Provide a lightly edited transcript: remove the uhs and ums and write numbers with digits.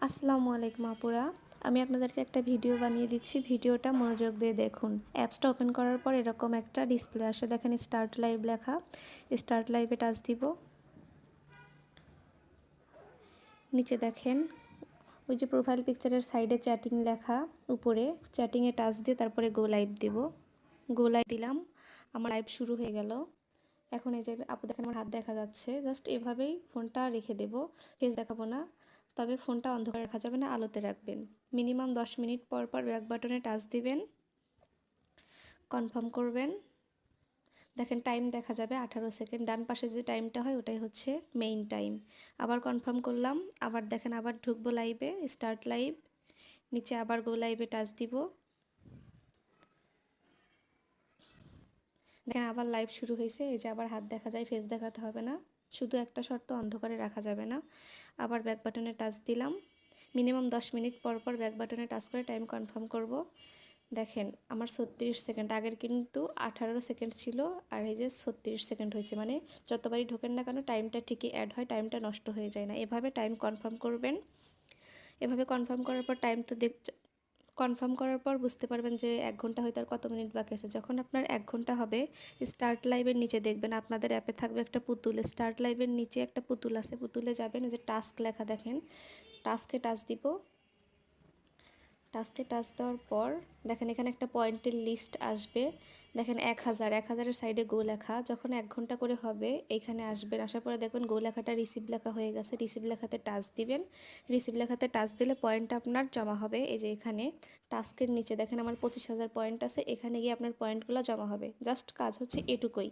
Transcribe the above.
আসসালামু আলাইকুম আপুরা। আমি আপনাদেরকে একটা ভিডিও বানিয়ে দিচ্ছি, ভিডিওটা মনোযোগ দিয়ে দেখুন। অ্যাপসটা ওপেন করার পর এরকম একটা ডিসপ্লে আসে, দেখেন স্টার্ট লাইভ লেখা। স্টার্ট লাইভে টাচ দিব। নিচে দেখেন ওই যে প্রোফাইল পিকচারের সাইডে চ্যাটিং লেখা, উপরে চ্যাটিংয়ে টাচ দিয়ে তারপরে গো লাইভ দিব। গো লাইভ দিলাম, আমার লাইভ শুরু হয়ে গেল। এখন এই যে আপু দেখেন আমার হাত দেখা যাচ্ছে, জাস্ট এভাবেই ফোনটা রেখে দেব, ফেস দেখাবো না। তবে ফোনটা অন্ধকারে রাখা যাবে না, আলোতে রাখবেন। মিনিমাম 10 মিনিট পর পর ব্যাক বাটনে টাচ দিবেন, কনফার্ম করবেন। দেখেন টাইম দেখা যাবে 18 সেকেন্ড, ডান পাশে যে টাইমটা হয় ওটাই হচ্ছে মেইন টাইম। আবার কনফার্ম করলাম, আবার দেখেন আবার ঢুকবো লাইভে, স্টার্ট লাইভ, নিচে আবার গো লাইভে টাচ দিব। দেখেন আবার লাইভ শুরু হয়েছে, এই যে আবার হাত দেখা যায়, ফেস দেখাতে হবে না। শুধু একটা শর্ত, অন্ধকারে রাখা যাবে না। আবার ব্যাক বাটনে টাচ দিলাম। মিনিমাম 10 মিনিট পর পর ব্যাক বাটনে টাচ করে টাইম কনফার্ম করব। দেখেন আমার 36 সেকেন্ড, আগের কিন্তু 18 সেকেন্ড ছিল, আর এই যে 36 সেকেন্ড হয়েছে। মানে যতবারই ঢোকেন না কেন টাইমটা ঠিকই অ্যাড হয়, টাইমটা নষ্ট হয়ে যায় না। এভাবে টাইম কনফার্ম করবেন। এভাবে কনফার্ম করার পর টাইম তো কনফার্ম করার পর বুঝতে পারবেন যে 1 ঘন্টা হয়তো আর কত মিনিট বাকি আছে। যখন আপনার 1 ঘন্টা হবে, স্টার্ট লাইভের নিচে দেখবেন আপনাদের অ্যাপে থাকবে একটা পুতুল। স্টার্ট লাইভের নিচে একটা পুতুল আছে, পুতুলে যাবেন, এই যে টাস্ক লেখা দেখেন, টাস্কে টাচ দিব। টাস্কে টাচ দেওয়ার পর দেখেন এখানে একটা পয়েন্টের লিস্ট আসবে। দেখেন 1000 সাইডে গো লেখা। যখন 1 ঘন্টা করে হবে এইখানে আসবেন, আসার পরে দেখবেন গো লেখাটা রিসিভ লেখা হয়ে গেছে। রিসিভ লেখাতে টাচ দিবেন। রিসিভ লেখাতে টাচ দিলে পয়েন্ট আপনার জমা হবে। এই যে এখানে টাস্কের নিচে দেখেন আমার 25,000 পয়েন্ট আছে, এখানে গিয়ে আপনার পয়েন্টগুলো জমা হবে। জাস্ট কাজ হচ্ছে এটুকুই।